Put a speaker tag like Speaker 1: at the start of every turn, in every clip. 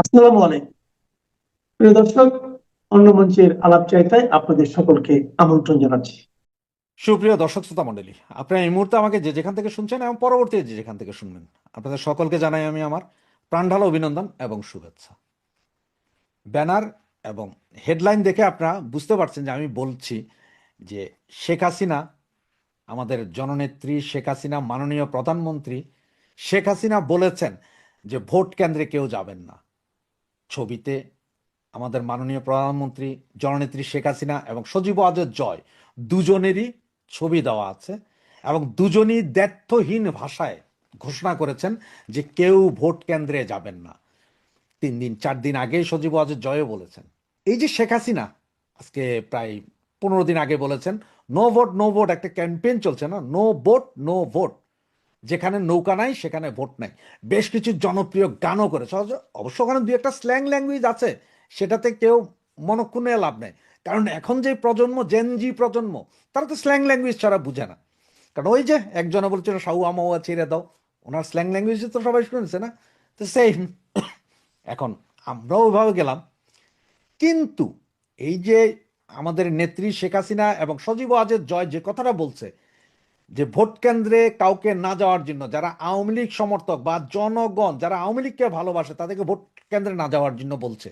Speaker 1: আসসালামু আলাইকুম প্রিয় দর্শক, অন্য মঞ্চের আলাপ চাইতায় আপনাদের সকলকে আমন্ত্রণ জানাচ্ছি।
Speaker 2: সুপ্রিয় দর্শক শ্রোতা মণ্ডলী, আপনারা এই মুহূর্তে আমাকে যে যেখান থেকে শুনছেন এবং পরবর্তী যে যেখান থেকে শুনবেন, আপনাদের সকলকে জানাই আমি আমার প্রাণঢালা অভিনন্দন এবং শুভেচ্ছা। ব্যানার এবং হেডলাইন দেখে আপনারা বুঝতে পারছেন যে আমি বলছি যে শেখ হাসিনা, আমাদের জননেত্রী শেখ হাসিনা, মাননীয় প্রধানমন্ত্রী শেখ হাসিনা বলেছেন যে ভোট কেন্দ্রে কেউ যাবেন না। ছবিতে আমাদের মাননীয় প্রধানমন্ত্রী জননেত্রী শেখ হাসিনা এবং সজীব ওয়াজেদ জয় দুজনেরই ছবি দেওয়া আছে এবং দুজনই দ্ব্যর্থহীন ভাষায় ঘোষণা করেছেন যে কেউ ভোট কেন্দ্রে যাবেন না। 3 দিন 4 দিন আগে সজীব ওয়াজেদ জয়ও বলেছেন। এই যে শেখ হাসিনা আজকে প্রায় 15 দিন আগে বলেছেন নো ভোট নো ভোট, একটা ক্যাম্পেইন চলছে না, নো ভোট নো ভোট, যেখানে নৌকা নাই সেখানে ভোট নাই। বেশ কিছু জনপ্রিয় গানও করেছে, অবশ্য ওখানে দুই একটা স্ল্যাং ল্যাঙ্গুয়েজ আছে, সেটাতে কেউ মনক্ষুণ্ণ লাভ নেই। কারণ এখন যে প্রজন্ম, জেনজি প্রজন্ম, তারা তো স্ল্যাং ল্যাঙ্গুয়েজ ছাড়া বুঝে না। কারণ ওই যে একজনে বলছিল সাউয়া মাউয়া ছেড়ে দাও, ওনার স্ল্যাং ল্যাঙ্গুয়েজ তো সবাই শুনেছে না? তো সেই এখন আমরাও ওইভাবে গেলাম। কিন্তু এই যে আমাদের নেত্রী শেখ হাসিনা এবং সজীব ওয়াজেদ জয় যে কথাটা বলছে যে ভোট কেন্দ্রে কাউকে না যাওয়ার জন্য, যারা আওয়ামী লীগ সমর্থক বা জনগণ যারা আওয়ামী লীগকে ভালোবাসে তাদেরকে ভোট কেন্দ্রে না যাওয়ার জন্য বলছে।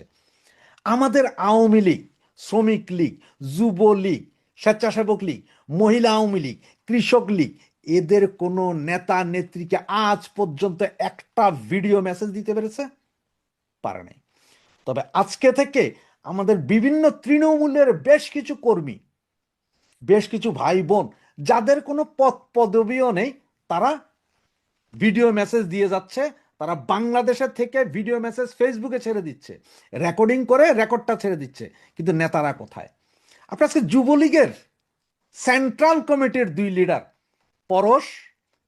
Speaker 2: আমাদের আওয়ামী লীগ, শ্রমিক লীগ, যুবলীগ, স্বেচ্ছাসেবক লীগ, মহিলা আওয়ামী লীগ, কৃষক লীগ, এদের কোনো নেতা নেত্রীকে আজ পর্যন্ত একটা ভিডিও মেসেজ দিতে পেরেছে? পারে নাই। তবে আজকে থেকে আমাদের বিভিন্ন তৃণমূলের বেশ কিছু কর্মী, বেশ কিছু ভাই বোন যাদের কোনো পদ পদবিও নেই, তারা ভিডিও মেসেজ দিয়ে যাচ্ছে। তারা বাংলাদেশের থেকে ভিডিও মেসেজ ফেসবুকে ছেড়ে দিচ্ছে, রেকর্ডিং করে রেকর্ডটা ছেড়ে দিচ্ছে। কিন্তু নেতারা কোথায়? আপনার আজকে যুবলীগের সেন্ট্রাল কমিটির 2 লিডার, পরশ,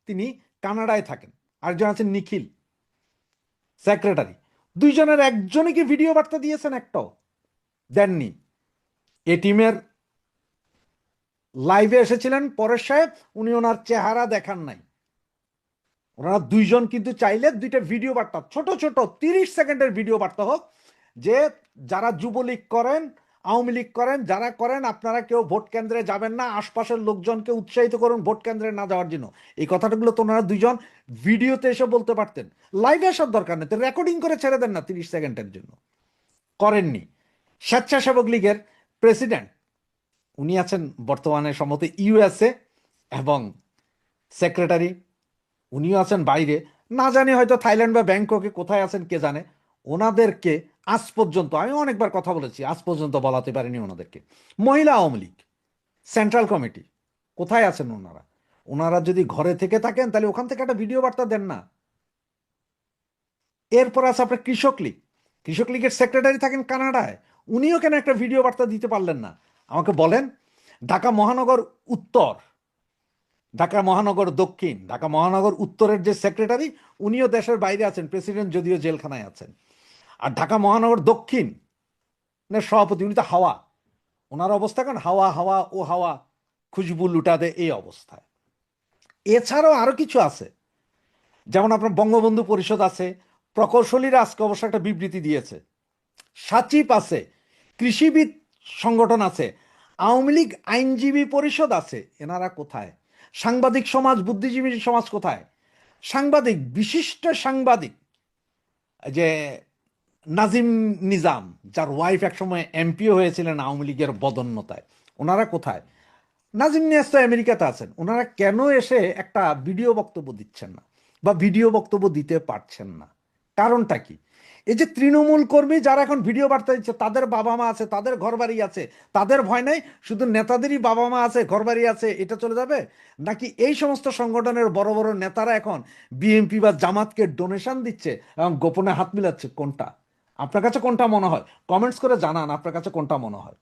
Speaker 2: তিনি কানাডায় থাকেন, আরেকজন আছেন নিখিল, সেক্রেটারি, দুইজনের একজনই কি ভিডিও বার্তা দিয়েছেন? একটাও দেননি। এ টিমের লাইভে এসেছিলেন পরেশ সাহেব, উনি ওনার চেহারা দেখান নাই। ওনারা দুইজন কিন্তু চাইলে দুইটা ভিডিও বার্তা, ছোট ছোট 30 সেকেন্ডের ভিডিও বার্তা হোক, যে যারা যুবলীগ করেন, আওয়ামী লীগ করেন, যারা করেন, আপনারা কেউ ভোট কেন্দ্রে যাবেন না, আশপাশের লোকজনকে উৎসাহিত করুন ভোট কেন্দ্রে না যাওয়ার জন্য। এই কথাগুলো তো ওনারা দুইজন ভিডিওতে এসে বলতে পারতেন, লাইভে আসার দরকার নেই, রেকর্ডিং করে ছেড়ে দেন না 30 সেকেন্ডের জন্য। করেননি। স্বেচ্ছাসেবক লীগের প্রেসিডেন্ট, উনি আছেন বর্তমানে সম্ভবত ইউএসএ, এবং সেক্রেটারি, উনিও আছেন বাইরে, না জানি হয়তো থাইল্যান্ড বা ব্যাংককে, কোথায় আছেন কে জানে। ওনাদেরকে আজ পর্যন্ত, আমি অনেকবার কথা বলেছি, আজ পর্যন্ত বলাতে পারিনি ওনাদেরকে। মহিলা আওয়ামী লীগ সেন্ট্রাল কমিটি, কোথায় আছেন ওনারা? ওনারা যদি ঘরে থেকে থাকেন তাহলে ওখান থেকে একটা ভিডিও বার্তা দেন না। এরপর আছে আপনার কৃষক লীগ, কৃষক লীগের সেক্রেটারি থাকেন কানাডায়, উনিও কেন একটা ভিডিও বার্তা দিতে পারলেন না? আমাকে বলেন। ঢাকা মহানগর উত্তর, ঢাকা মহানগর দক্ষিণ, ঢাকা মহানগর উত্তরের যে সেক্রেটারি, উনিও দেশের বাইরে আছেন, প্রেসিডেন্ট যদিও জেলখানায় আছেন। আর ঢাকা মহানগর দক্ষিণ সভাপতি, উনি তো হাওয়া, ওনার অবস্থা কেন হাওয়া হাওয়া ও হাওয়া খুশবু লুটা দে, এই অবস্থায়। এছাড়াও আরো কিছু আছে, যেমন আপনার বঙ্গবন্ধু পরিষদ আছে, প্রকৌশলীরা আজকে অবশ্য একটা বিবৃতি দিয়েছে, সাচিব আছে, কৃষিবিদ সংগঠন আছে, আওয়ামী লীগ আইনজীবী পরিষদ আছে, এনারা কোথায়? সাংবাদিক সমাজ, বুদ্ধিজীবী সমাজ কোথায়? সাংবাদিক, বিশিষ্ট সাংবাদিক যে নাজিম নিজাম, যার ওয়াইফ একসময় এমপিও হয়েছিলেন আওয়ামী লীগের বদন্যতায়, ওনারা কোথায়? নাজিম নিয়াজ তো আমেরিকাতে আছেন, ওনারা কেন এসে একটা ভিডিও বক্তব্য দিচ্ছেন না বা ভিডিও বক্তব্য দিতে পারছেন না? কারণটা কি? এই যে তৃণমূল কর্মী যারা এখন ভিডিও বার্তা দিচ্ছে, তাদের বাবা মা আছে, তাদের ঘর বাড়ি আছে, তাদের ভয় নাই, শুধু নেতাদেরই বাবা মা আছে, ঘর বাড়ি আছে, এটা চলে যাবে? নাকি এই সমস্ত সংগঠনের বড় বড় নেতারা এখন বিএনপি বা জামাতকে ডোনেশন দিচ্ছে এবং গোপনে হাত মিলাচ্ছে? কোনটা আপনার কাছে কোনটা মনে হয়? কমেন্টস করে জানান আপনার কাছে কোনটা মনে হয়।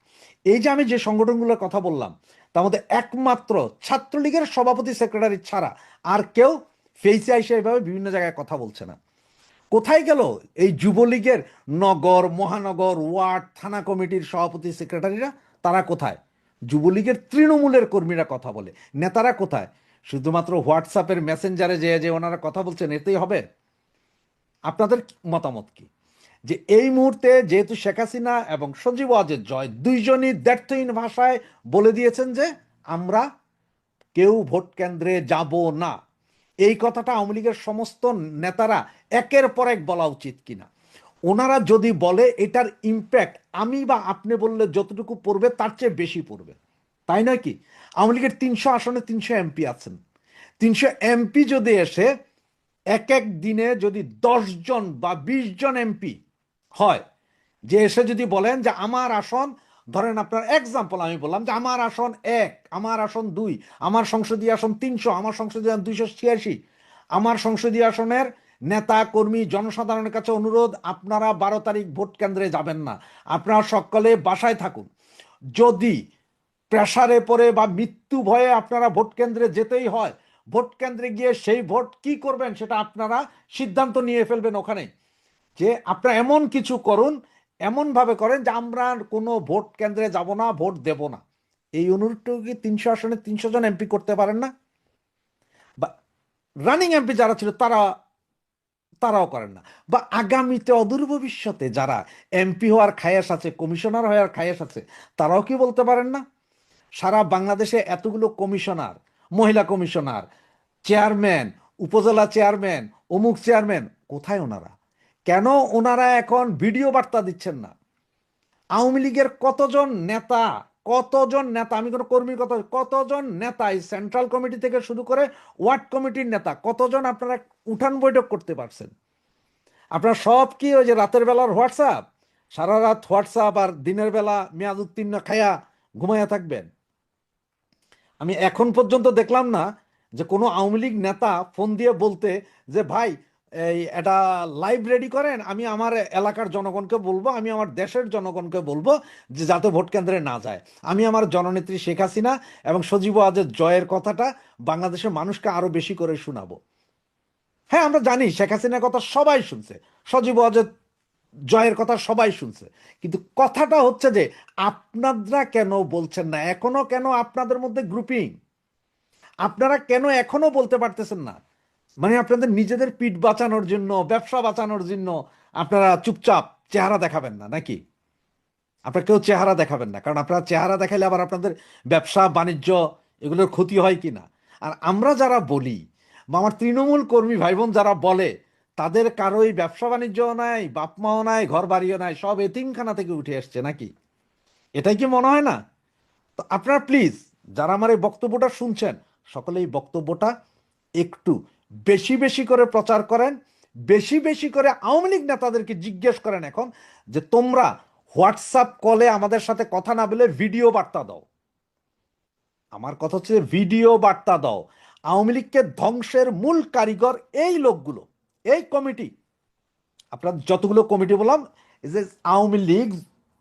Speaker 2: এই যে আমি যে সংগঠনগুলোর কথা বললাম, তার মধ্যে একমাত্র ছাত্রলীগের সভাপতি সেক্রেটারি ছাড়া আর কেউ ফেসে আইসে এভাবে বিভিন্ন জায়গায় কথা বলছে না। কোথায় গেল এই যুবলীগের নগর, মহানগর, ওয়ার্ড, থানা কমিটির সভাপতি সেক্রেটারিরা? তারা কোথায়? যুবলীগের তৃণমূলের কর্মীরা কথা বলে, নেতারা কোথায়? শুধুমাত্র হোয়াটসঅ্যাপের মেসেঞ্জারে যে যে ওনারা কথা বলছেন, এতেই হবে? আপনাদের মতামত কি? যে এই মুহূর্তে যেহেতু শেখ হাসিনা এবং সজীব ওয়াজেদ জয় দুইজনই দ্ব্যর্থহীন ভাষায় বলে দিয়েছেন যে আমরা কেউ ভোট কেন্দ্রে যাব না, এই কথাটা আওয়ামী লীগের সমস্ত নেতারা একের পর এক বলা উচিত কিনা। ওনারা যদি বলে এটার ইম্প্যাক্ট আমি বা আপনি বললে যতটুকু পড়বে তার চেয়ে বেশি পড়বে, তাই নয় কি? আওয়ামী লীগের 300 আসনে 300 এমপি আছেন। 300 এমপি যদি এসে এক এক দিনে যদি 10 জন বা 20 জন এমপি হয়, যে এসে যদি বলেন যে আমার আসন, ধরেন আপনার এক্সাম্পল আমি বললাম যে আমার আসন 1, আমার আসন 2, আমার সংসদীয় আসন 300, আমার সংসদীয় আসন 286, আমার সংসদীয় আসনের নেতা কর্মী জনসাধারণের কাছে অনুরোধ, আপনারা 12 তারিখ ভোট কেন্দ্রে যাবেন না, আপনারা সকলে বাসায় থাকুন। যদি প্রেসারে পড়ে বা মৃত্যু ভয়ে আপনারা ভোট কেন্দ্রে যেতেই হয়, ভোট কেন্দ্রে গিয়ে সেই ভোট কি করবেন সেটা আপনারা সিদ্ধান্ত নিয়ে ফেলবেন ওখানে, যে আপনারা এমন কিছু করুন, এমন ভাবে করেন যে আমরা কোনো ভোট কেন্দ্রে যাব না, ভোট দেব না। এই অনুরোধটুকু কি 300 আসনে 300 জন এমপি করতে পারেন না? বা রানিং এমপি যারা ছিল তারাও করেন না? বা আগামীতে অদূর ভবিষ্যতে যারা এমপি হওয়ার খায়েশ আছে, কমিশনার হওয়ার খায়েশ আছে, তারাও কি বলতে পারেন না? সারা বাংলাদেশে এতগুলো কমিশনার, মহিলা কমিশনার, চেয়ারম্যান, উপজেলা চেয়ারম্যান, অমুক চেয়ারম্যান, কোথায় ওনারা? কেন ওনারা এখন ভিডিও বার্তা দিচ্ছেন না? আওয়ামী লীগের কতজন নেতা, আমি কোনো কর্মীর কথা, কতজন নেতা এই সেন্ট্রাল কমিটি থেকে শুরু করে ওয়ার্ড কমিটির নেতা, কতজন আপনারা উঠান বৈঠক করতে পারছেন? আপনারা সব কি ওই যে রাতের বেলার হোয়াটসঅ্যাপ, সারা রাত হোয়াটসঅ্যাপ আর দিনের বেলা মেয়াদ উত্তীর্ণ খায়া ঘুমাইয়া থাকবেন? আমি এখন পর্যন্ত দেখলাম না যে কোনো আওয়ামী লীগ নেতা ফোন দিয়ে বলতে যে ভাই এই এটা লাইভ রেডি করেন, আমি আমার এলাকার জনগণকে বলবো, আমি আমার দেশের জনগণকে বলবো যে যাতে ভোট কেন্দ্রে না যায়, আমি আমার জননেত্রী শেখ হাসিনা এবং সজীব ওয়াজেদ জয়ের কথাটা বাংলাদেশের মানুষকে আরো বেশি করে শোনাবো। হ্যাঁ, আমরা জানি শেখ হাসিনার কথা সবাই শুনছে, সজীব ওয়াজেদ জয়ের কথা সবাই শুনছে, কিন্তু কথাটা হচ্ছে যে আপনারা কেন বলছেন না এখনো? কেন আপনাদের মধ্যে গ্রুপিং? আপনারা কেন এখনো বলতে পারতেছেন না? মানে আপনাদের নিজেদের পিঠ বাঁচানোর জন্য, ব্যবসা বাঁচানোর জন্য আপনারা চুপচাপ চেহারা দেখাবেন না নাকি? আপনারা কেউ চেহারা দেখাবেন না, কারণ আপনারা চেহারা দেখাইলে আবার আপনাদের ব্যবসা বাণিজ্য এগুলোর ক্ষতি হয় কিনা। আর আমরা যারা বলি বা আমার তৃণমূল কর্মী ভাই বোন যারা বলে, তাদের কারোই ব্যবসা বাণিজ্যও নাই, বাপ মাও নাই, ঘর বাড়িও নাই, সব এতিমখানা থেকে উঠে এসছে নাকি? এটাই কি মনে হয় না? তো আপনারা প্লিজ যারা আমার এই বক্তব্যটা শুনছেন, সকলে এই বক্তব্যটা একটু বেশি বেশি করে প্রচার করেন, বেশি বেশি করে আওয়ামী লীগ নেতাদেরকে জিজ্ঞেস করেন এখন যে তোমরা হোয়াটসঅ্যাপ কলে আমাদের সাথে কথা না বলে ভিডিও বার্তা দাও। আমার কথা হচ্ছে ভিডিও বার্তা দাও। আওয়ামী লীগকে ধ্বংসের মূল কারিগর এই লোকগুলো, এই কমিটি, আপনার যতগুলো কমিটি বললাম, এই যে আওয়ামী লীগ,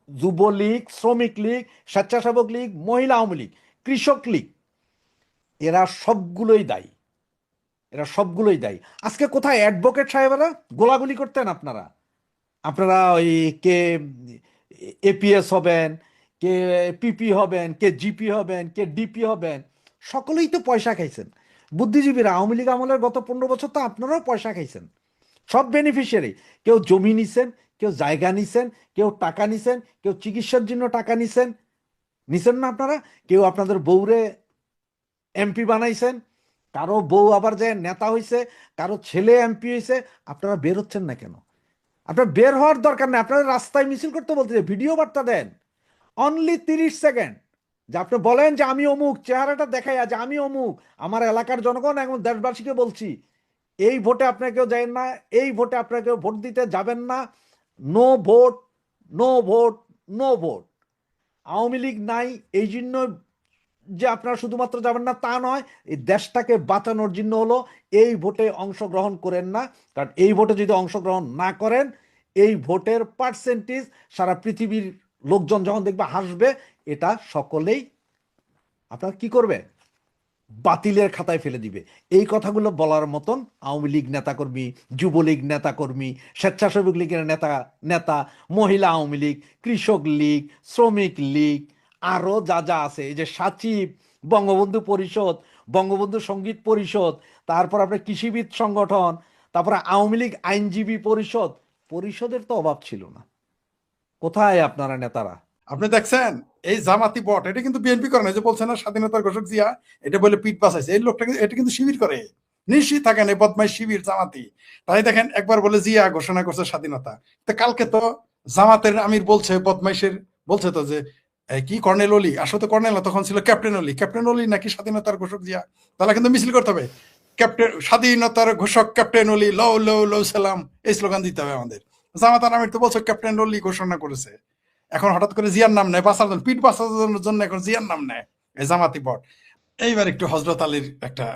Speaker 2: যুবলীগ, শ্রমিক লীগ, স্বেচ্ছাসেবক লীগ, মহিলা আওয়ামী লীগ, কৃষক লীগ, এরা সবগুলোই দায়ী, এরা সবগুলোই দায়ী। আজকে কোথায় অ্যাডভোকেট সাহেবেরা গোলাগুলি করতেন, আপনারা আপনারা ওই কে এপিএস হবেন, কে পিপি হবেন, কে জিপি হবেন, কে ডিপি হবেন, সকলেই তো পয়সা খাইছেন। বুদ্ধিজীবীরা আওয়ামী লীগ আমলের গত 15 বছর তো আপনারাও পয়সা খাইছেন, সব বেনিফিশিয়ারি। কেউ জমি নিছেন, কেউ জায়গা নিছেন, কেউ টাকা নিছেন, কেউ চিকিৎসার জন্য টাকা নিছেন, নিছেন না আপনারা? কেউ আপনাদের বউরে এমপি বানাইছেন, কারো বউ আবার যে নেতা হইছে, কারো ছেলে এমপি হয়েছে। আপনারা বের হচ্ছেন না কেন? আপনার বের হওয়ার দরকার নেই, আপনারা রাস্তায় মিছিল করতে বলতে ভিডিও বার্তা দেন, অনলি 30 সেকেন্ড, যে আপনি বলেন যে আমি অমুক, চেহারাটা দেখাই যে আমি অমুক, আমার এলাকার জনগণ এবং দেশবাসীকে বলছি এই ভোটে আপনারা কেউ যাবেন না, এই ভোটে আপনারা কেউ ভোট দিতে যাবেন না, no vote, no vote, no vote. Awami League নাই এই জন্য যে আপনারা শুধুমাত্র যাবেন না তা নয়, এই দেশটাকে বাঁচানোর জন্য হলো এই ভোটে অংশগ্রহণ করেন না। কারণ এই ভোটে যদি অংশগ্রহণ না করেন, এই ভোটের পার্সেন্টেজ সারা পৃথিবীর লোকজন যখন দেখবে হাসবে, এটা সকলেই আপনার কি করবে, বাতিলের খাতায় ফেলে দিবে। এই কথাগুলো বলার মতন আওয়ামী লীগ নেতাকর্মী, যুবলীগ নেতাকর্মী, স্বেচ্ছাসেবক লীগের নেতা নেতা মহিলা আওয়ামী লীগ, কৃষক লীগ, শ্রমিক লীগ, আরো যা যা আছে, এই যে সাচিব, বঙ্গবন্ধু পরিষদ, বঙ্গবন্ধু সঙ্গীত পরিষদ, তারপর আপনার কৃষিবিদ সংগঠন, তারপরে আওয়ামী লীগ আইনজীবী পরিষদ, পরিষদের তো অভাব ছিল না। কোথায় আপনারা নেতারা?
Speaker 3: আপনি দেখছেন এই জামাতি বট, এটা কিন্তু বিএনপি করে না, যে বলছে না স্বাধীনতার ঘোষক জিয়া, এটা বলে পিঠ বাঁচাইছে, এই লোকটা এটা কিন্তু শিবির করে। নিশ্চিত থাকেন এই বদমাইশ শিবির জামাতি। তাই দেখেন একবার বলে জিয়া ঘোষণা করছে স্বাধীনতা, তো কালকে তো জামাতের আমির বলছে বদমাইশের, বলছে তো যে কি কর্নেল অলি, আসলে তো কর্নেল না, তখন ছিল ক্যাপ্টেন অলি, ক্যাপ্টেন অলি নাকি স্বাধীনতার ঘোষক জিয়া। তাহলে কিন্তু মিছিল করতে হবে, ক্যাপ্টেন স্বাধীনতার ঘোষক ক্যাপ্টেন অলি, লও লও লও সালাম, এই স্লোগান দিতে হবে আমাদের। জামাতার আমির তো বলছে ক্যাপ্টেন অলি ঘোষণা করেছে, এখন হঠাৎ করে জিয়ার নাম নেয় বাঁচার জন্য, পিঠ বাঁচানোর জন্য এখন জিয়ার নাম নেয় এই জামাতি বট। এইবার একটু হজরত আলীর একটা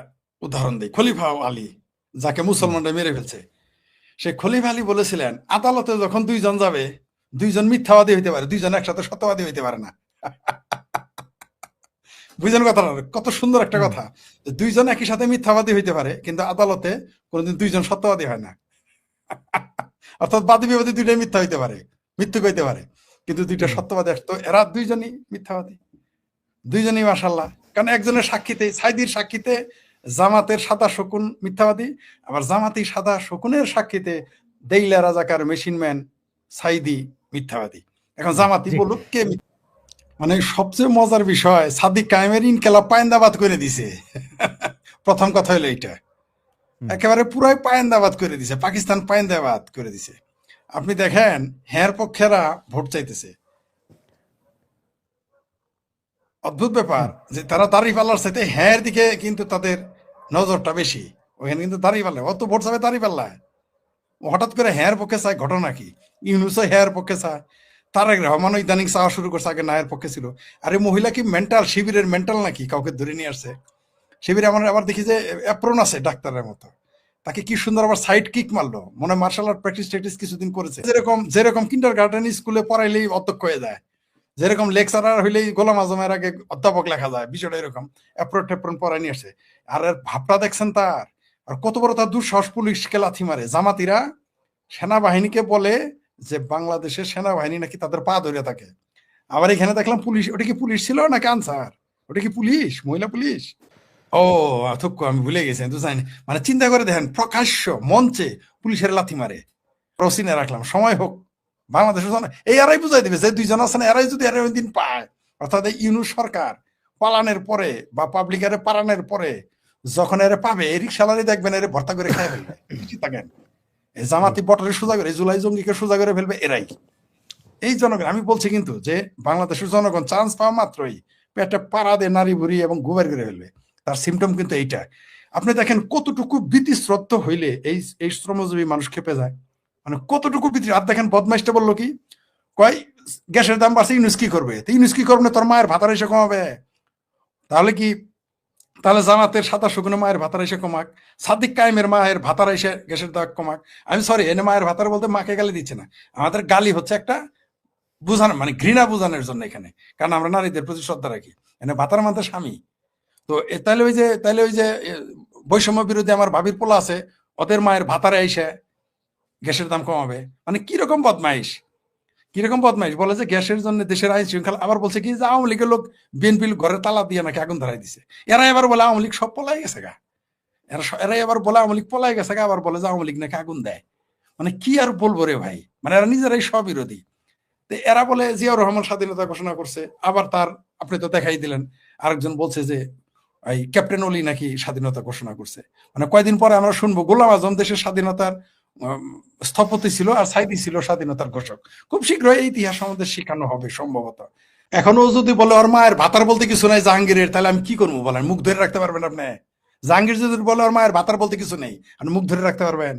Speaker 3: উদাহরণ দিই, খলিফা আলী যাকে মুসলমানরা মেরে ফেলছে, সে খলিফা আলী বলেছিলেন আদালতে যখন দুইজন যাবে, দুইজন মিথ্যাবাদী হইতে পারে, দুইজন একসাথে সত্যবাদী হইতে পারে না। বুঝলেন কথা? কত সুন্দর একটা কথা, দুইজন একই সাথে মিথ্যাবাদী হইতে পারে কিন্তু আদালতে কোনোদিন দুইজন সত্যবাদী হয় না। অর্থাৎ বাদী বিবাদী দুইটাই মিথ্যা হইতে পারে, মৃত্যু হইতে পারে, কিন্তু দুইটা সত্যবাদী। তো এরা দুইজনই মিথ্যাবাদী, দুইজনই মাশাল্লাহ। কারণ একজনের সাক্ষীতে, সাইদির সাক্ষীতে জামাতের সাদা শকুন মিথ্যাবাদী, আবার জামাতি সাদা শকুনের সাক্ষীতে দেইলা রাজাকার মেশিনম্যান সাইদি মিথ্যাবাদী। এখন জামাতি বলুক কে মানে সবচেয়ে মজার বিষয়, সাদিক কায়েমের ইনকেলাব পায়েন্দাবাদ করে দিছে। প্রথম কথা হলো এইটা, একেবারে পুরাই পায়েন্দাবাদ করে দিছে, পাকিস্তান পায়েন্দাবাদ করে দিছে। আপনি দেখেন হ্যার পক্ষেরা ভোট চাইতেছে, অদ্ভুত ব্যাপার যে তারা দাঁড়িপাল্লার সাথে হ্যার দিকে কিন্তু তাদের নজরটা বেশি, ওখানে কিন্তু দাঁড়িপাল্লা, অত ভোট চাবে দাঁড়িপাল্লায়, হঠাৎ করে হ্যার পক্ষে চায়, ঘটনা কি? ইউনুসও হ্যার পক্ষে চায়, তারেক রহমানও ইদানিং চাওয়া শুরু করছে, আগে নায়ের পক্ষে ছিল। আরে মহিলা কি মেন্টাল, শিবিরের মেন্টাল নাকি, কাউকে ধরে নিয়ে আসছে শিবিরে। আমার আবার দেখি যে অ্যাপ্রন আছে ডাক্তারের মতো, তাকে কি সুন্দর আবার সাইড কিক মারলো, মনে মার্শাল আর্ট প্র্যাকটিস ট্যাকটিস কিছুদিন করেছে। যেরকম যেরকম কিন্ডার গার্ডেন স্কুলে পড়াইলেই অধ্যক্ষ হয়ে যায়, যেরকম লেকচারার হইলেই গোলাম আজমের আগে অধ্যাপক লেখা যায়, বিষয়টা এরকম অ্যাপ্রন ট্যাপ্রন পড়াই নিয়ে আসছে। আর এর ভাবটা দেখছেন তার, আর কত বড় তার দুঃসাহস, পুলিশকে লাথি মারে। জামাতিরা সেনাবাহিনীকে বলে যে বাংলাদেশের সেনাবাহিনী নাকি তাদের পা ধরে থাকে। আবার এখানে দেখলাম পুলিশ, ওটা কি পুলিশ ছিল নাকি আনসার, ওটা কি পুলিশ, মহিলা পুলিশ? ও থুক্কু, আমি ভুলে গেছি, তো জানি। মানে চিন্তা করে দেখেন, প্রকাশ্য মঞ্চে পুলিশের লাথি মারে। প্রসিনে রাখলাম, সময় হোক বাংলাদেশের জন্য এই এরাই বুঝাই দিবে যে দুইজন আছে না, এরাই যদি এরা ওই দিন পায়, অর্থাৎ এই ইউনুস সরকার পালানের পরে বা পাবলিকারে পালানের পরে যখন এরা পাবে, এই রিক্সালারই দেখবেন এর ভর্তা করে খাই ফেলবে। থাকেন এই জামাতি বটরে সোজা করে, জুলাই জঙ্গিকে সোজা করে ফেলবে এরাই, এই জনগণ। আমি বলছি কিন্তু যে বাংলাদেশের জনগণ চান্স পাওয়া মাত্রই পেটে পাড়া দিয়ে নারী ভুরি এবং গোবার করে ফেলবে, তার সিমটম কিন্তু এইটা। আপনি দেখেন কতটুকু ভীতিশ্রদ্ধ হইলে এই এই শ্রমজীবী মানুষ খেপে যায়, মানে কতটুকু ভীতি। আর দেখেন বদমাইশটা বললো কি, কয় গ্যাসের দাম বাড়ছে, ইউনুস কি করবে? ইউনুস কি করবে না, তোর মায়ের ভাতার এসে কমাবে। তাহলে কি, তাহলে জামাতের সাদা শুকনো মায়ের ভাতার এসে কমাক, সাদিক কায়েমের মায়ের ভাতার এসে গ্যাসের দাগ কমাক। আমি সরি, এনে মায়ের ভাতার বলতে মাকে গালি দিচ্ছে না, আমাদের গালি হচ্ছে একটা বুঝানো, মানে ঘৃণা বোঝানোর জন্য এখানে, কারণ আমরা নারীদের প্রতি শ্রদ্ধা রাখি। এনে ভাতার মানতে স্বামী, তো তাহলে ওই যে বৈষম্য বিরোধী আমার ভাবির পোলা আছে, ওদের মায়ের ভাতারে এসে গ্যাসের দাম কমাবে। মানে কিরকম বদমাইশ, কিরকম বদমাইশ, বলে যে গ্যাসের জন্য দেশের আইন শৃঙ্খলা, আবার বলছে কি যে আওয়ামী লীগের লোক বিএনপি ঘরে তালা দিয়ে নাকি আগুন ধরাই দিছে। এরা এবার বলে আওয়ামী লীগ সব পলাই গেছে গা, এরা এবার বলে আওয়ামী লীগ পলাই গেছে গা, আবার বলে যে আওয়ামী লীগ নাকি আগুন দেয়। মানে কি আর বলবো রে ভাই, মানে এরা নিজেরাই স্ববিরোধী। তো এরা বলে জিয়াউর রহমান স্বাধীনতা ঘোষণা করছে, আবার তার আপনি তো দেখাই দিলেন আরেকজন বলছে যে এই ক্যাপ্টেন অলি নাকি স্বাধীনতা ঘোষণা করছে। মানে কয়দিন পরে আমরা শুনবো গোলাম আজম দেশের স্বাধীনতার স্থপতি ছিল আর সাইদি ছিল স্বাধীনতার ঘোষক। খুব শীঘ্রই এই ইতিহাস আমাদের শেখানো হবে সম্ভবত। এখনো যদি বলে ওর মায়ের ভাতার বলতে কিছু নাই জাহাঙ্গীরের, তাহলে আমি কি করবো বলেন? মুখ ধরে রাখতে পারবেন আপনি? জাহাঙ্গীর যদি বলে ওর মায়ের ভাতার বলতে কিছু নেই, আপনি মুখ ধরে রাখতে পারবেন?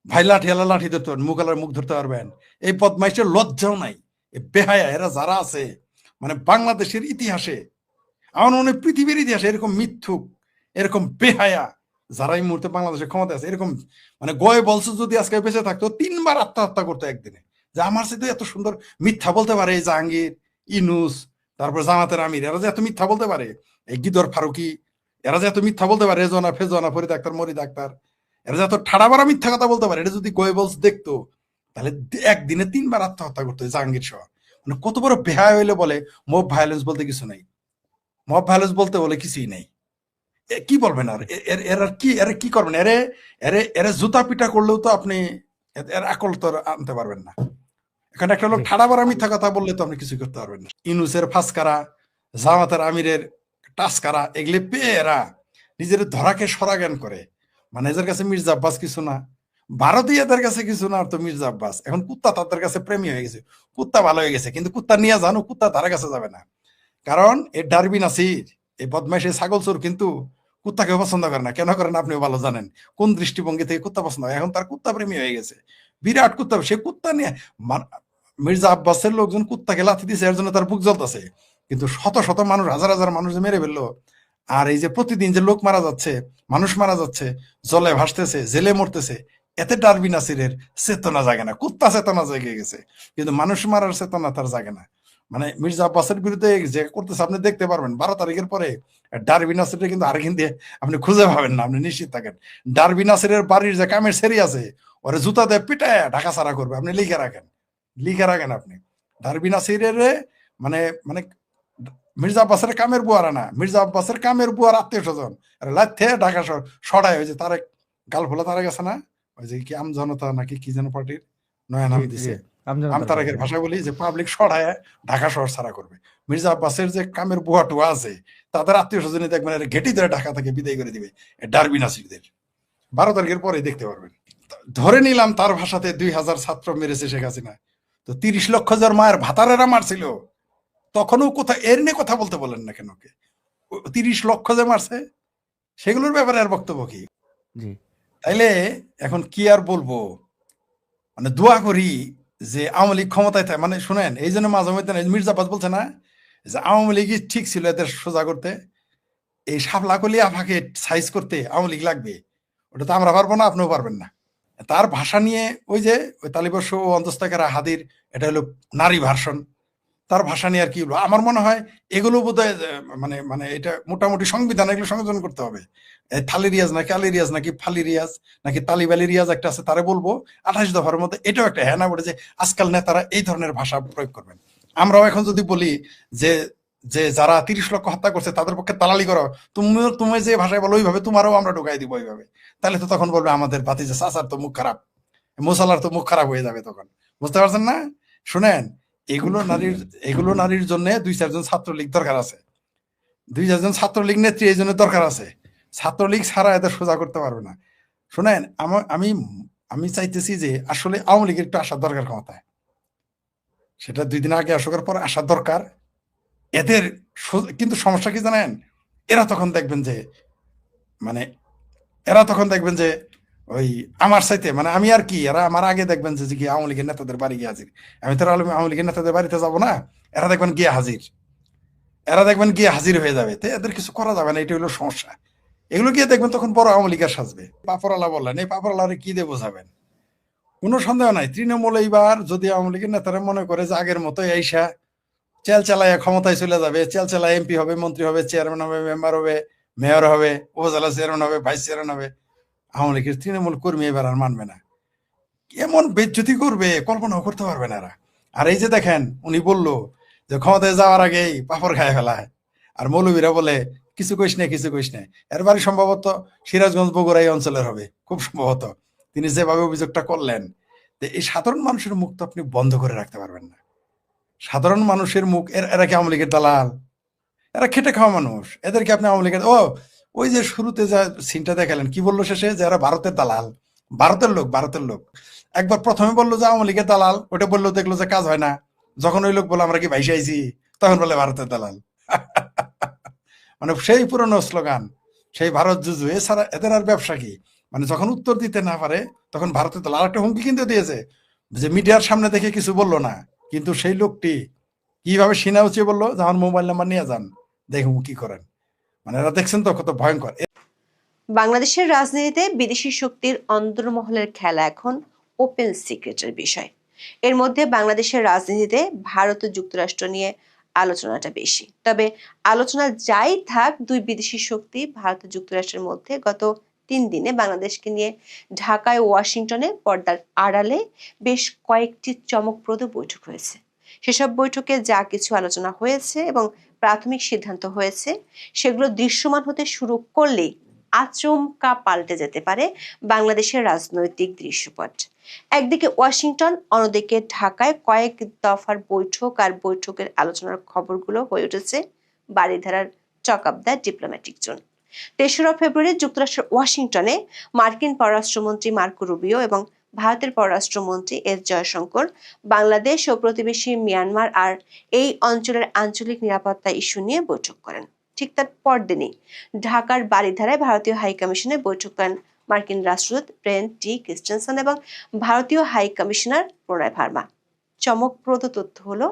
Speaker 3: ভাই লাঠি আলা লাঠি ধরতে পারবেন, মুখ আলার মুখ ধরতে পারবেন? এই বদমাইশের লজ্জাও নাই, বেহায়া এরা যারা আছে, মানে বাংলাদেশের ইতিহাসে, আমার মনে হয় পৃথিবীর ইতিহাসে এরকম মিথ্যুক, এরকম বেহায়া যারা এই মুহূর্তে বাংলাদেশের ক্ষমতা আছে, এরকম মানে গয়ে বলছে যদি আজকে বেঁচে থাকতো 3বার আত্মহত্যা করতো একদিনে, যে আমার সাথে এত সুন্দর মিথ্যা বলতে পারে এই জাহাঙ্গীর, ইনুস, তারপর জামাতের আমির, এরা যে এত মিথ্যা বলতে পারে, এই গিদর ফারুকি, এরা যে এত মিথ্যা বলতে পারে, রেজনা ফেজনা ফরিদ আক্তার মরিদ আক্তার, এরা যে এত ঠাড়া বাড়া মিথ্যা কথা বলতে পারে, এটা যদি গয়ে বলস দেখতো, তাহলে একদিনে 3বার আত্মহত্যা করতো জাহাঙ্গীর সহ। মানে কত বড় বেহায়া হইলে বলে মব ভায়োলেন্স বলতে কিছু নাই, মব ভায়োলেন্স বলতে বলে কিছুই নাই। কি বলবেন আর এরা কি করবেন? এরে জুতা পিটা করলেও তো আপনি এর আকল তো আর আনতে পারবেন না। এখন একটা লোক
Speaker 2: জি
Speaker 3: ঠাড়া মারা মিথ্যা কথা বললে তো আপনি কিছু করতে পারবেন না। ইউনূসের ফাঁসকারা, জামাতের আমিরের টাসকারা, এগুলি পেয়ে এরা নিজের ধরাকে সরা জ্ঞান করে। মানে এদের কাছে মির্জা আব্বাস কিছু না, ভারতীয়দের কাছে কিছু না, আর তো মির্জা আব্বাস। এখন কুত্তা তাদের কাছে প্রেমী হয়ে গেছে, কুত্তা ভালো হয়ে গেছে, কিন্তু কুত্তা নিয়ে জানো কুত্তা তার কাছে যাবে না। কারণ এই ডারবি নাসির, এই বদমাইশ, এই ছাগল চোর কিন্তু কুত্তাকেও পছন্দ করে না। কেন করেন আপনিও ভালো জানেন, কোন দৃষ্টিভঙ্গি থেকে কুত্তা পছন্দ হয়। এখন তার কুত্তা প্রেমী হয়ে গেছে, বিরাট কুত্তা। সে কুত্তা নিয়ে মির্জা আব্বাসের লোকজন কুত্তাকে লাথি দিয়েছে, এর জন্য তার বুক জ্বলতেছে। কিন্তু শত শত মানুষ, হাজার হাজার মানুষ যে মেরে ফেললো। আর এই যে প্রতিদিন যে লোক মারা যাচ্ছে, মানুষ মারা যাচ্ছে, জলে ভাসতেছে, জেলে মরতেছে, এতে ডারবি নাসিরের চেতনা জাগে না। কুত্তা চেতনা জেগে গেছে, কিন্তু মানুষ মারার চেতনা তার জাগে না। মানে মির্জা আব্বাসের বিরুদ্ধে যে করতেছে আপনি দেখতে পারবেন 12 তারিখের পরে। ডারবি নাসিরের কিন্তু আরেকদিন দিয়ে আপনি খুঁজে পাবেন না, আপনি নিশ্চিত থাকেন। ডারবি নাসিরের বাড়ির যে কামের সেরি আছে, ওরে জুতা দিয়ে পিটায় ঢাকা ছাড়া করবে। আপনি লিখে রাখেন, লিখে রাখেন আপনি। ডারবি নাসিরের মানে মানে মির্জা আব্বাসের কামের বুয়ারা না, মির্জা আব্বাসের কামের বুয়ার আত্মীয় স্বজন লাথে ঢাকা সরাই। ওই যে তারে গাল ফোলা তারা গেছে না, ওই যে কি আম জনতা নাকি কি যেন পার্টির নয়া নাম
Speaker 2: জি জি
Speaker 3: দিছে,
Speaker 2: আমজনতার পার্টি,
Speaker 3: আমতারাকের ভাষা বলি, যে পাবলিক সরায় ঢাকা শহর ছাড়া করবে। মির্জা আব্বাসের যে কামের বুয়া টুয়া আছে, তাদের আত্মীয় স্বজনই দেখবেন ঘেটি ধরে ঢাকা থেকে বিদায় করে দিবে ডারবি নাসিরদের। 12 তারিখের পরে দেখতে পারবেন। ধরে নিলাম তার ভাষাতে 2000 ছাত্র মেরেছে শেখ হাসিনা, তো 30 লক্ষ জন মায়ের ভাতারেরা মারছিল, তখনও কোথায় এর নিয়ে কথা বলতে বলেন না কেন? 30 লক্ষ যে মারছে সেগুলোর ব্যাপারে আর বক্তব্য কি?
Speaker 2: জি
Speaker 3: তাইলে এখন কি আর বলবো, মানে দোয়া করি যে আওয়ামী লীগ ক্ষমতায় থাকে। মানে শুনেন, এই জন্য মাঝে মধ্যে মির্জা আব্বাস বলছে না যে আওয়ামী লীগই ঠিক ছিল এদের সোজা করতে, এই শাপলাকলি আফাকে সাইজ করতে আওয়ামী লীগ লাগবে। ওটা তো আমরা পারবো না, আপনিও পারবেন না। তার ভাষা নিয়ে ওই যে ওই তালিবর্ষ ও অন্তস্তাকেরা হাদির, এটা হলো নারী ভার্সন। তার ভাষা নিয়ে আর কি বলবো, আমার মনে হয় এগুলো বোধহয় মানে মানে এটা মোটামুটি সংবিধান এগুলো সংযোজন করতে হবে। থালি রিয়াজ নাকি আলি রিয়াজ নাকি ফালি রিয়াজ নাকি তালিব আলী রিয়াজ একটা আছে, তারে বলবো 28 দফার মধ্যে এটাও একটা হ্যাঁ না বলে যে আজকাল নেতারা এই ধরনের ভাষা প্রয়োগ করবেন। আমরাও এখন যদি বলি যে যে যারা 30 লক্ষ হত্যা করছে তাদের পক্ষে দালালি করো, তুমি যে ভাষায় বলো ওইভাবে তোমারও আমরা ঢুকাই দিব ওইভাবে, তাহলে তো তখন বলবে আমাদের বাতি যে চাচার তো মুখ খারাপ, মোসালার তো মুখ খারাপ হয়ে যাবে তখন। বুঝতে পারছেন না? শুনেন, এগুলো নারীর জন্য 2-4 জন ছাত্রলীগ দরকার আছে, 2-4 জন ছাত্রলীগ নেত্রী এই জন্য দরকার আছে। ছাত্রলীগ ছাড়া এদের সোজা করতে পারবে না। শুনেন, আমি আমি চাইতেছি যে আসলে আওয়ামী লীগের একটু আসার দরকার ক্ষমতায়, সেটা 2 দিন আগে অশোকের পর আসার দরকার এদের। কিন্তু সমস্যা কি জানেন, এরা তখন দেখবেন যে মানে এরা তখন দেখবেন যে ওই আমার সাথে মানে আমি আর কি, এরা আমার আগে দেখবেন যে কি আওয়ামী লীগের নেতাদের বাড়ি গিয়ে হাজির। আমি তো আওয়ামী লীগের নেতাদের বাড়িতে যাবো না, এরা দেখবেন গিয়ে হাজির, এরা দেখবেন গিয়ে হাজির হয়ে যাবে। তো এদের কিছু করা যাবে না, এটা হলো সমস্যা। এগুলো গিয়ে দেখবেন তখন বড় আওয়ামী লীগের সাজবে। পাপড়ালা বললেন, এই পাপড়ালারে কি দিয়ে বোঝাবেন? কোনো সন্দেহ নাই তৃণমূল এইবার যদি আওয়ামী লীগের নেতারা মনে করে যে আগের মতো এইসা চেল চালায় ক্ষমতায় চলে যাবে, চেল চালায় এমপি হবে, মন্ত্রী হবে, চেয়ারম্যান হবে, মেম্বার হবে, মেয়র হবে, উপজেলা চেয়ারম্যান হবে, ভাইস চেয়ারম্যান হবে, আওয়ামী লীগের তৃণমূল কর্মী এবার আর মানবে না। এমন বেজ্জতি করবে কল্পনাও করতে পারবে না এরা। আর এই যে দেখেন উনি বললো যে ক্ষমতায় যাওয়ার আগেই পাপড় খায় ফেলায়, আর মৌলবীরা বলে কিছু কইস না কিছু কইস না। এর বাড়ি সম্ভবত সিরাজগঞ্জ বগুড়া এই অঞ্চলের হবে খুব সম্ভবত, তিনি যেভাবে অভিযোগটা করলেন। যে এই সাধারণ মানুষের মুখ তো আপনি বন্ধ করে রাখতে পারবেন না। সাধারণ মানুষের মুখ, এরা কি আওয়ামী লীগের দালাল? এরা খেটে খাওয়া মানুষ, এদেরকে আপনি আওয়ামী লীগের ওই যে শুরুতে যা সিনটা দেখালেন, কি বললো শেষে, যে এরা ভারতের দালাল, ভারতের লোক। একবার প্রথমে বললো যে আওয়ামী লীগের দালাল, ওটা বললো, দেখলো যে কাজ হয় না। যখন ওই লোক বললো আমরা কি ভাইসে আইছি, তখন বলে ভারতের দালাল। মানে সেই পুরনো স্লোগান, সেই ভারত জুজু, এছাড়া এদের আর ব্যবসা কি? মানে যখন উত্তর দিতে না পারে তখন ভারতের দালাল। আর একটা হুমকি কিন্তু দিয়েছে যে মিডিয়ার সামনে দেখে কিছু বললো না, কিন্তু সেই লোকটি কিভাবে সিনা উঁচিয়ে বললো যে আমার মোবাইল নাম্বার নিয়ে যান, দেখুন কি করেন। মানে এরা দেখছেন তো কত ভয়ঙ্কর।
Speaker 4: বাংলাদেশের রাজনীতিতে বিদেশি শক্তির অন্তর্মহলের খেলা এখন ওপেন সিক্রেটের বিষয়। এর মধ্যে বাংলাদেশের রাজনীতিতে ভারত ও যুক্তরাষ্ট্র নিয়ে আলোচনাটা বেশি। তবে আলোচনা যাই থাক, দুই বিদেশি শক্তি ভারত ও যুক্তরাষ্ট্রের মধ্যে গত 3 দিনে বাংলাদেশকে নিয়ে ঢাকায় ওয়াশিংটনে পর্দার আড়ালে বেশ কয়েকটি চমকপ্রদ বৈঠক হয়েছে। সেসব বৈঠকে যা কিছু আলোচনা হয়েছে এবং প্রাথমিক সিদ্ধান্ত হয়েছে, সেগুলো দৃশ্যমান হতে শুরু করলেই আচমকা পাল্টে যেতে পারে বাংলাদেশের রাজনৈতিক দৃশ্যপট। একদিকে ওয়াশিংটন, অন্যদিকে ঢাকায় কয়েক দফার বৈঠক আর বৈঠকের আলোচনার খবরগুলো হয়ে উঠেছে বারিধারার চক অব দ্য ডিপ্লোম্যাটিক জোন। ৩রা ফেব্রুয়ারি যুক্তরাষ্ট্রের ওয়াশিংটনে মার্কিন পররাষ্ট্রমন্ত্রী মার্কো রুবিও এবং ভারতের পররাষ্ট্রমন্ত্রী এস জয়শঙ্কর বাংলাদেশ ও প্রতিবেশী মিয়ানমার আর এই অঞ্চলের আঞ্চলিক নিরাপত্তা ইস্যু নিয়ে বৈঠক করেন। ঠিক তার পরদিনই ঢাকার বারিধারায় ভারতীয় হাইকমিশনে বৈঠক করেন মার্কিন রাষ্ট্রদূত ব্রেন টি ক্রিস্টেনসন এবং ভারতীয় হাই কমিশনার প্রণয় ভার্মা। চমকপ্রদ তথ্য হলো,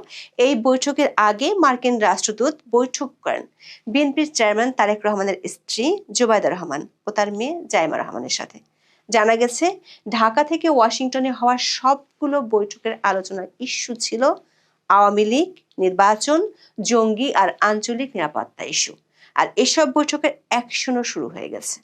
Speaker 4: এই বৈঠকের আগে মার্কিন রাষ্ট্রদূত বৈঠক করেন বিএনপির চেয়ারম্যান তারেক রহমানের স্ত্রী জুবাইদা রহমান ও তার মেয়ে জাইমা রহমানের সাথে। জানা গেছে, ঢাকা থেকে ওয়াশিংটনে হওয়া সবগুলো বৈঠকের আলোচনার ইস্যু ছিল আওয়ামী লীগ, নির্বাচন, জঙ্গি আর আঞ্চলিক নিরাপত্তা ইস্যু। আর এসব বৈঠকের অ্যাকশনও শুরু হয়ে গেছে।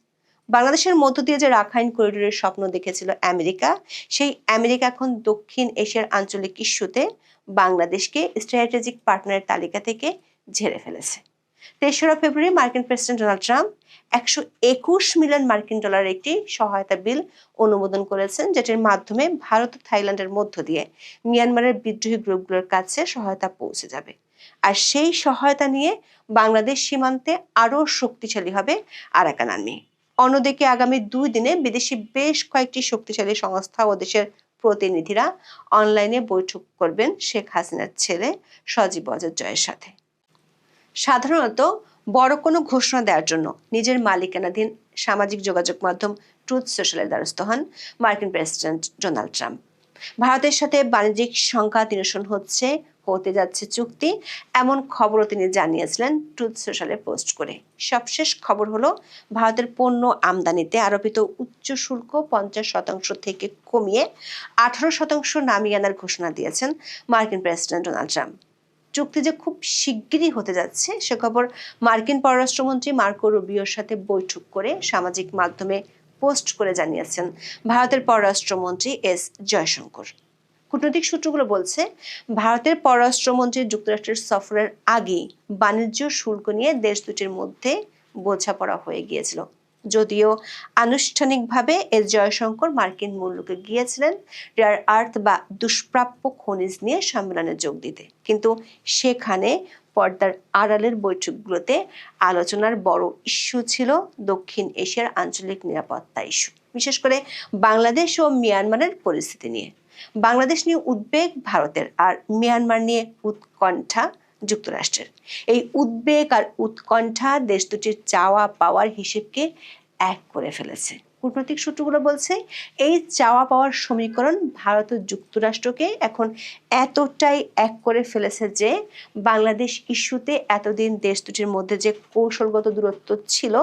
Speaker 4: বাংলাদেশের মধ্য দিয়ে যে রাখাইন করিডোরের স্বপ্ন দেখেছিল আমেরিকা, সেই আমেরিকা এখন দক্ষিণ এশিয়ার আঞ্চলিক ইস্যুতে বাংলাদেশকে স্ট্র্যাটেজিক পার্টনারের তালিকা থেকে ঝেড়ে ফেলেছে। ৩রা ফেব্রুয়ারি মার্কিন প্রেসিডেন্ট ডোনাল্ড ট্রাম্প ১২১ মিলিয়ন মার্কিন ডলারের একটি সহায়তা বিল অনুমোদন করেছেন, যেটির মাধ্যমে ভারত ও থাইল্যান্ডের মধ্য দিয়ে মিয়ানমারের বিদ্রোহী গ্রুপগুলোর কাছে সহায়তা পৌঁছে যাবে। আর সেই সহায়তা নিয়ে বাংলাদেশ সীমান্তে আরও শক্তিশালী হবে আরাকান আর্মি। অন্যদিকে আগামী ২ দিনে বিদেশি বেশ কয়েকটি শক্তিশালী সংস্থা ও দেশের প্রতিনিধিরা অনলাইনে বৈঠক করবেন শেখ হাসিনার ছেলে সজীব ওয়াজেদ জয়ের সাথে। সাধারণত বড় কোনো ঘোষণা দেওয়ার জন্য নিজের মালিকানাধীন সামাজিক যোগাযোগ মাধ্যম ট্রুথ সোশ্যালের দ্বারস্থ হন মার্কিন প্রেসিডেন্ট ডোনাল্ড ট্রাম্প। ভারতের সাথে বাণিজ্যিক সংঘাত নিরসন হতে যাচ্ছে চুক্তি, এমন খবরও তিনি জানিয়েছিলেন ট্রুথ সোশ্যালে পোস্ট করে। সবশেষ খবর হলো, ভারতের পণ্য আমদানিতে আরোপিত উচ্চ শুল্ক ৫০% থেকে কমিয়ে ১৮% নামিয়ে আনার ঘোষণা দিয়েছেন মার্কিন প্রেসিডেন্ট ডোনাল্ড ট্রাম্প। চুক্তি যে খুব শিগগিরই হতে যাচ্ছে সে খবর মার্কিন পররাষ্ট্রমন্ত্রী মার্কো রুবিওর সাথে বৈঠক করে সামাজিক মাধ্যমে পোস্ট করে জানিয়েছেন ভারতের পররাষ্ট্রমন্ত্রী এস জয়শঙ্কর। কূটনৈতিক সূত্রগুলো বলছে, ভারতের পররাষ্ট্রমন্ত্রী যুক্তরাষ্ট্রের সফরের আগেই বাণিজ্য শুল্ক নিয়ে দেশ দুটির মধ্যে বোঝাপড়া হয়ে গিয়েছিল। যদিও আনুষ্ঠানিকভাবে এস জয়শঙ্কর মার্কিন মূল্যকে গিয়েছিলেন রেয়ার আর্থ বা দুষ্প্রাপ্য খনিজ নিয়ে সম্মেলনে যোগ দিতে, কিন্তু সেখানে পর্দার আড়ালের বৈঠকগুলোতে আলোচনার বড় ইস্যু ছিল দক্ষিণ এশিয়ার আঞ্চলিক নিরাপত্তা ইস্যু, বিশেষ করে বাংলাদেশ ও মিয়ানমারের পরিস্থিতি নিয়ে। বাংলাদেশ নিয়ে উদ্বেগ ভারতের, আর মিয়ানমার নিয়ে উৎকণ্ঠা যুক্তরাষ্ট্রের। এই উদ্বেগ আর উৎকণ্ঠা দেশ দুটির চাওয়া পাওয়ার হিসেবকে এক করে ফেলেছে। কূটনৈতিক সূত্রগুলো বলছে, এই চাওয়া পাওয়ার সমীকরণ ভারত ও যুক্তরাষ্ট্রকে এখন এতটাই এক করে ফেলেছে যে বাংলাদেশ ইস্যুতে এতদিন দেশ দুটির মধ্যে যে কৌশলগত দূরত্ব ছিল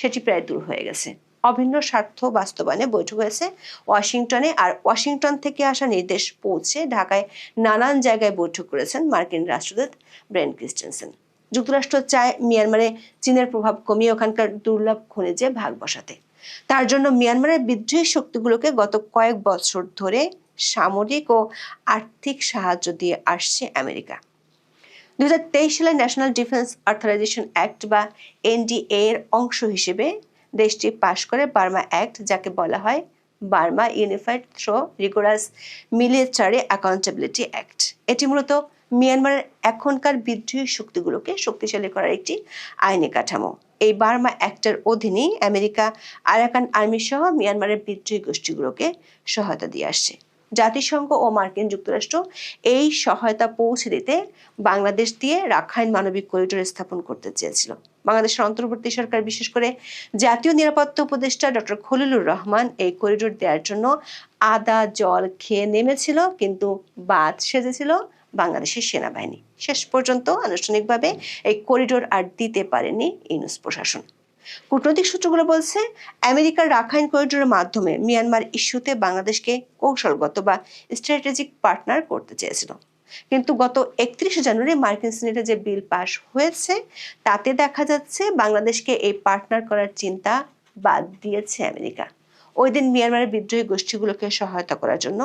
Speaker 4: সেটি প্রায় দূর হয়ে গেছে। অভিন্ন স্বার্থ বাস্তবায়নে বৈঠক হয়েছে ওয়াশিংটনে, আর ওয়াশিংটন থেকে আসা নির্দেশ পৌঁছে ঢাকায় নানান জায়গায় বৈঠক করেছেন মার্কিন রাষ্ট্রদূত ব্রেন ক্রিস্টেনসন। যুক্তরাষ্ট্র চায় মিয়ানমারে চীনের প্রভাব কমিয়ে ওখানকার দুর্লভ খনিজে ভাগ বসাতে। তার জন্য মিয়ানমারের বিদ্রোহী শক্তিগুলোকে গত কয়েক বছর ধরে সামরিক ও আর্থিক সাহায্য দিয়ে আসছে আমেরিকা। ২০২৩ সালে ন্যাশনাল ডিফেন্স অথরাইজেশন অ্যাক্ট বা এনডিএ এর অংশ হিসেবে দেশটি পাশ করে বার্মা অ্যাক্ট, যাকে বলা হয় Burma unified through rigorous military accountability act. এটি মূলত মিয়ানমারের এখনকার বিদ্রোহী শক্তিগুলোকে শক্তিশালী করার একটি আইনি কাঠামো। এই বার্মা অ্যাক্টের অধীনেই আমেরিকা আরাকান আর্মি সহ মিয়ানমারের বিদ্রোহী গোষ্ঠীগুলোকে সহায়তা দিয়ে আসছে। জাতিসংঘ ও মার্কিন যুক্তরাষ্ট্র এই সহায়তা পৌঁছে দিতে বাংলাদেশ দিয়ে রাখাইন মানবিক করিডোর স্থাপন করতে চেয়েছিল। বাংলাদেশের অন্তর্বর্তী সরকার, বিশেষ করে জাতীয় নিরাপত্তা উপদেষ্টা ডক্টর খলিলুর রহমান এই করিডোর দেওয়ার জন্য আদা জল খেয়ে নেমেছিল, কিন্তু বাদ সেজেছিল বাংলাদেশের সেনাবাহিনী। শেষ পর্যন্ত আনুষ্ঠানিকভাবে এই করিডোর আর দিতে পারেনি ইউনূস প্রশাসন। কূটনৈতিক সূত্রগুলো বলছে, আমেরিকার রাখাইন করিডোরের মাধ্যমে মিয়ানমার ইস্যুতে বাংলাদেশকে কৌশলগত বা স্ট্র্যাটেজিক পার্টনার করতে চেয়েছিল, কিন্তু গত ৩১ জানুয়ারি মার্কিন সিনেটে যে বিল পাশ হয়েছে তাতে দেখা যাচ্ছে বাংলাদেশকে এই পার্টনার করার চিন্তা বাদ দিয়েছে আমেরিকা। ওই দিন মিয়ানমারের বিদ্রোহী গোষ্ঠীগুলোকে সহায়তা করার জন্য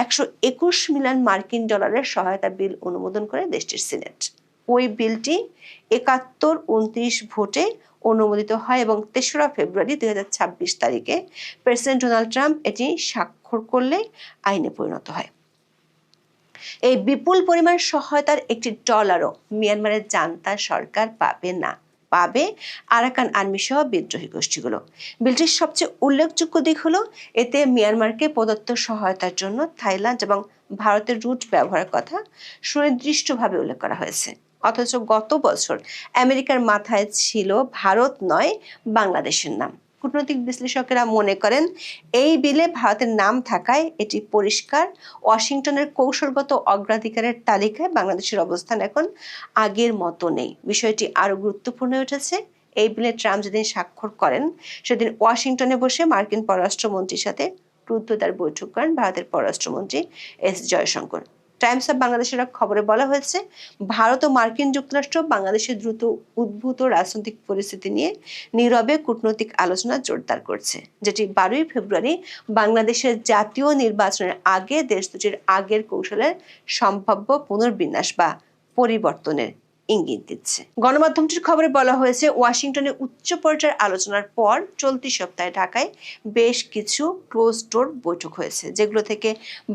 Speaker 4: ১২১ মিলিয়ন মার্কিন ডলারের সহায়তা বিল অনুমোদন করে দেশটির সিনেট। ওই বিলটি ৭১-২৯ ভোটে অনুমোদিত হয় এবং ৩রা ফেব্রুয়ারি ২০২৬ তারিখে প্রেসিডেন্ট ডোনাল্ড ট্রাম্প এটি স্বাক্ষর করলে আইনে পরিণত হয়। এই বিপুল পরিমাণ সহায়তার $1 মিয়ানমারের জান্তা সরকার পাবে না, পাবে আরাকান আর্মি সহ বিদ্রোহী গোষ্ঠীগুলো। বিলটির সবচেয়ে উল্লেখযোগ্য দিক হলো এতে মিয়ানমারকে প্রদত্ত সহায়তার জন্য থাইল্যান্ড এবং ভারতের রুট ব্যবহারের কথা সুনির্দিষ্টভাবে উল্লেখ করা হয়েছে। অথচ গত বছর আমেরিকার মাথায় ছিল ভারত নয় বাংলাদেশের নাম। কূটনৈতিক বিশ্লেষকেরা মনে করেন এই বিলে ভারতের নাম থাকায় এটি পরিষ্কার ওয়াশিংটনের কৌশলগত অগ্রাধিকারের তালিকায় বাংলাদেশের অবস্থান এখন আগের মতো নেই। বিষয়টি আরো গুরুত্বপূর্ণ হয়ে উঠেছে এই বিলে ট্রাম্প যেদিন স্বাক্ষর করেন সেদিন ওয়াশিংটনে বসে মার্কিন পররাষ্ট্রমন্ত্রীর সাথে রুদ্ধদ্বার বৈঠক করেন ভারতের পররাষ্ট্রমন্ত্রী এস জয়শঙ্কর। টাইমস অব বাংলাদেশের এক খবরে বলা হয়েছে, ভারত ও মার্কিন যুক্তরাষ্ট্র বাংলাদেশের দ্রুত উদ্ভূত রাজনৈতিক পরিস্থিতি নিয়ে নীরবে কূটনৈতিক আলোচনা জোরদার করছে, যেটি 12ই ফেব্রুয়ারি বাংলাদেশের জাতীয় নির্বাচনের আগে দেশ দুটির আগের কৌশলের সম্ভাব্য পুনর্বিন্যাস বা পরিবর্তনের ইঙ্গিত দিচ্ছে। গণমাধ্যমটির খবরে বলা হয়েছে, ওয়াশিংটনে উচ্চ পর্যায়ের আলোচনার পর চলতি সপ্তাহে ঢাকায় বেশ কিছু ক্লোজ ডোর বৈঠক হয়েছে, যেগুলো থেকে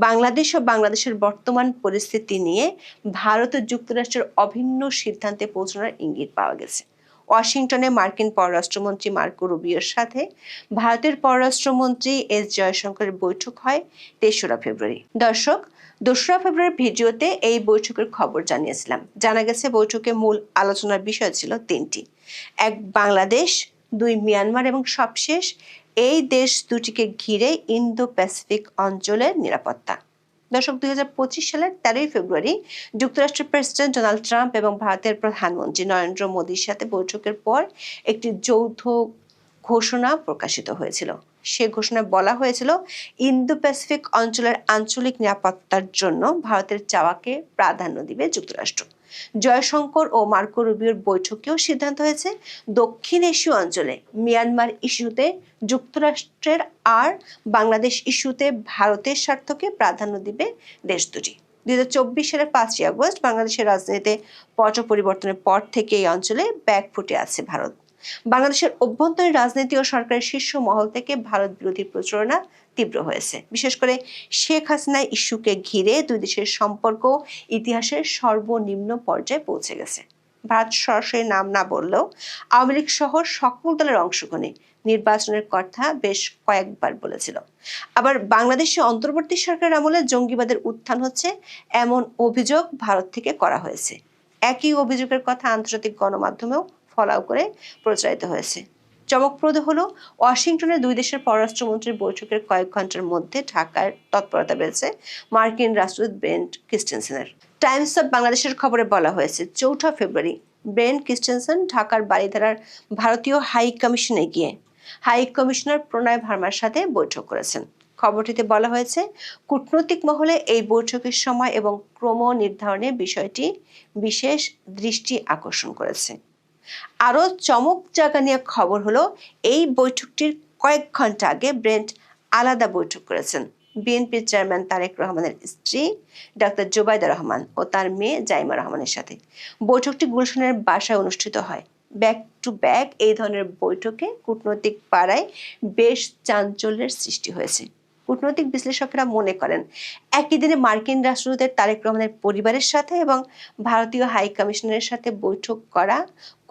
Speaker 4: বাংলাদেশ ও বাংলাদেশের বর্তমান পরিস্থিতি নিয়ে ভারত ও যুক্তরাষ্ট্রের অভিন্ন সিদ্ধান্তে পৌঁছানোর ইঙ্গিত পাওয়া গেছে। ওয়াশিংটনে মার্কিন পররাষ্ট্রমন্ত্রী মার্কো রুবিওর সাথে ভারতের পররাষ্ট্রমন্ত্রী এস জয়শঙ্করের বৈঠক হয় ৩রা ফেব্রুয়ারি। দর্শক, ২রা ফেব্রুয়ারি ভিডিওতে এই বৈঠকের খবর জানিয়েছিলাম। জানা গেছে বৈঠকে মূল আলোচনার বিষয় ছিল ৩টি: ১, বাংলাদেশ; ২, মিয়ানমার এবং সবশেষ এই দেশ দুটিকে ঘিরে ইন্দো প্যাসিফিক অঞ্চলের নিরাপত্তা। দর্শক, ২০২৫ সালের ১৩ই ফেব্রুয়ারি যুক্তরাষ্ট্রের প্রেসিডেন্ট ডোনাল্ড ট্রাম্প এবং ভারতের প্রধানমন্ত্রী নরেন্দ্র মোদীর সাথে বৈঠকের পর একটি যৌথ ঘোষণা প্রকাশিত হয়েছিল। সে ঘোষণায় বলা হয়েছিল, ইন্দো প্যাসিফিক অঞ্চলের আঞ্চলিক নিরাপত্তার জন্য ভারতের চাওয়াকে প্রাধান্য দিবে যুক্তরাষ্ট্র। জয়শঙ্কর ও মার্কো রুবিওর বৈঠকেও সিদ্ধান্ত হয়েছে, দক্ষিণ এশীয় অঞ্চলে মিয়ানমার ইস্যুতে যুক্তরাষ্ট্রের আর বাংলাদেশ ইস্যুতে ভারতের স্বার্থকে প্রাধান্য দিবে দেশ দুটি। ২০২৪ সালের ৫ই আগস্ট বাংলাদেশের রাজনীতিতে পট পরিবর্তনের পর থেকে এই অঞ্চলে ব্যাকফুটে আছে ভারত। বাংলাদেশের অভ্যন্তরীণ রাজনীতি ও সরকারের শীর্ষ মহল থেকে ভারত বিরোধী প্রচারণা তীব্র হয়েছে। বিশেষ করে শেখ হাসিনা ইস্যুকে ঘিরে দুই দেশের সম্পর্ক ইতিহাসের সর্বনিম্ন পর্যায়ে পৌঁছে গেছে। ভারত সরাসরি নাম না বললেও আওয়ামী লীগ সহ সকল দলের অংশগ্রহণে নির্বাচনের কথা বেশ কয়েকবার বলেছিল। আবার বাংলাদেশে অন্তর্বর্তী সরকারের আমলে জঙ্গিবাদের উত্থান হচ্ছে এমন অভিযোগ ভারত থেকে করা হয়েছে। একই অভিযোগের কথা আন্তর্জাতিক গণমাধ্যমেও ফলাও করে প্রচারিত হয়েছে। চমকপ্রদ হলো, ওয়াশিংটনে দুই দেশের পররাষ্ট্রমন্ত্রীর বৈঠকের কয়েক ঘন্টার মধ্যে ঢাকার তৎপরতা বেড়েছে মার্কিন রাষ্ট্রদূত ব্রেন্ট ক্রিস্টেনসেনের। টাইমস অব বাংলাদেশের খবরে বলা হয়েছে, ৪ঠা ফেব্রুয়ারি ব্রেন্ট ক্রিস্টেনসেন ঢাকার বারিধারার ভারতীয় হাই কমিশনে গিয়ে হাই কমিশনার প্রণয় ভার্মার সাথে বৈঠক করেছেন। খবরটিতে বলা হয়েছে, কূটনৈতিক মহলে এই বৈঠকের সময় এবং ক্রম নির্ধারণে বিষয়টি বিশেষ দৃষ্টি আকর্ষণ করেছে। আরো চমক জাগানিয়া খবর হলো, এই বৈঠকটির কয়েক ঘন্টা আগে ব্রেন্ট আলাদা বৈঠক করেছেন বিএনপির চেয়ারম্যান তারেক রহমানের স্ত্রী ডাক্তার জোবাইদা রহমান ও তার মেয়ে জাইমা রহমানের সাথে। বৈঠকটি গুলশানের বাসায় অনুষ্ঠিত হয়। ব্যাক টু ব্যাক এই ধরনের বৈঠকে কূটনৈতিক পাড়ায় বেশ চাঞ্চল্যের সৃষ্টি হয়েছে। কূটনৈতিক বিশ্লেষকেরা মনে করেন, একই দিনে মার্কিন রাষ্ট্রদূতের তারেক রহমানের পরিবারের সাথে এবং ভারতীয় হাই কমিশনারের সাথে বৈঠক করা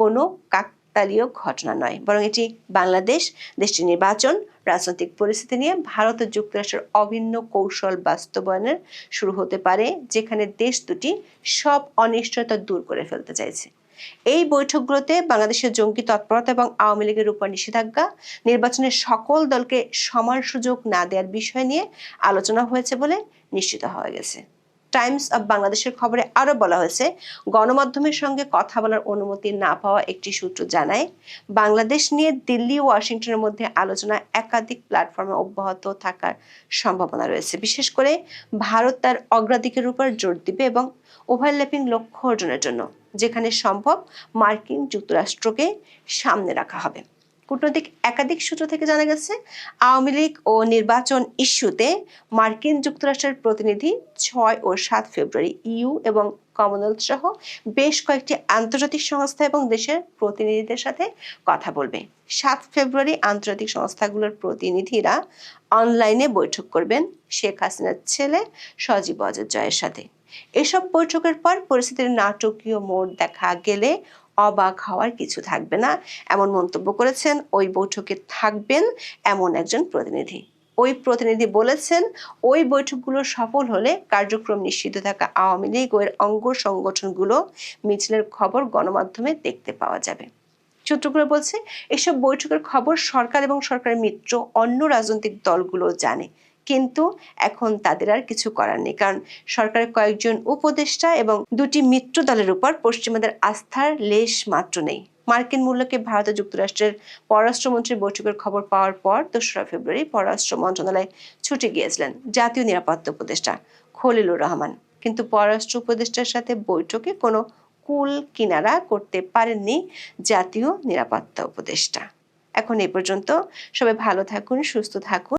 Speaker 4: কোনো কাকতালীয় ঘটনা নয়, বরং এটি বাংলাদেশ, দেশটির নির্বাচন, রাজনৈতিক পরিস্থিতি নিয়ে ভারত ও যুক্তরাষ্ট্রের অভিন্ন কৌশল বাস্তবায়নের শুরু হতে পারে, যেখানে দেশ দুটি সব অনিশ্চয়তা দূর করে ফেলতে চাইছে। এই বৈঠকগুলোতে বাংলাদেশের জঙ্গি তৎপরতা এবং আওয়ামী লীগের উপর নিষেধাজ্ঞা, নির্বাচনের সকল দলকে সমান সুযোগ না দেওয়ার বিষয় নিয়ে আলোচনা হয়েছে বলে নিশ্চিত হয়ে গেছে। টাইমস অব বাংলাদেশের খবরে আরো বলা হয়েছে, গণমাধ্যমের সঙ্গে কথা বলার অনুমতি না পাওয়া একটি সূত্র জানায়, বাংলাদেশ নিয়ে দিল্লি ও ওয়াশিংটনের মধ্যে আলোচনা একাধিক প্ল্যাটফর্মে অব্যাহত থাকার সম্ভাবনা রয়েছে। বিশেষ করে ভারত তার অগ্রাধিকারের উপর জোর দিবে এবং ওভারল্যাপিং লক্ষ্য অর্জনের জন্য যেখানে সম্ভব মার্কিন যুক্তরাষ্ট্রকে সামনে রাখা হবে। কূটনৈতিক একাধিক সূত্র থেকে জানা গেছে, আওয়ামী লীগ ও নির্বাচন ইস্যুতে মার্কিন যুক্তরাষ্ট্রের প্রতিনিধি 6 ও 7 ফেব্রুয়ারি ইইউ এবং কমনওয়েলথ সহ বেশ কয়েকটি আন্তর্জাতিক সংস্থা এবং দেশের প্রতিনিধিদের সাথে কথা বলবে। 7 ফেব্রুয়ারি আন্তর্জাতিক সংস্থাগুলোর প্রতিনিধিরা অনলাইনে বৈঠক করবেন শেখ হাসিনার ছেলে সজীব ওয়াজেদ জয়ের সাথে। এসব বৈঠকের পর পরিস্থিতির নাটকীয় মোড় দেখা গেলে অবাক হওয়ার কিছু থাকবে না, এমন মন্তব্য করেছেন ওই বৈঠকে থাকবেন এমন একজন প্রতিনিধি। ওই প্রতিনিধি বলেছেন, ওই বৈঠকগুলো সফল হলে কার্যক্রম নিষিদ্ধ থাকা আওয়ামী লীগ ও এর অঙ্গ সংগঠনগুলো মিছিলের খবর গণমাধ্যমে দেখতে পাওয়া যাবে। সূত্রগুলো বলছে, এসব বৈঠকের খবর সরকার এবং সরকারের মিত্র অন্য রাজনৈতিক দলগুলো জানে, কিন্তু এখন তাদের আর কিছু করার নেই, কারণ সরকারের কয়েকজন উপদেষ্টা এবং 2টি মিত্র দলের উপর পশ্চিমাদের আস্থার লেশ মাত্র নেই। মার্কিন মূল্যকে ভারত ও যুক্তরাষ্ট্রের পররাষ্ট্রমন্ত্রীর বৈঠকের খবর পাওয়ার পর 2রা ফেব্রুয়ারি পররাষ্ট্র মন্ত্রণালয়ে ছুটে গিয়েছিলেন জাতীয় নিরাপত্তা উপদেষ্টা খলিলুর রহমান, কিন্তু পররাষ্ট্র উপদেষ্টার সাথে বৈঠকে কোনো কুল কিনারা করতে পারেননি জাতীয় নিরাপত্তা উপদেষ্টা। এখন এই পর্যন্ত। সবাই ভালো থাকুন, সুস্থ থাকুন।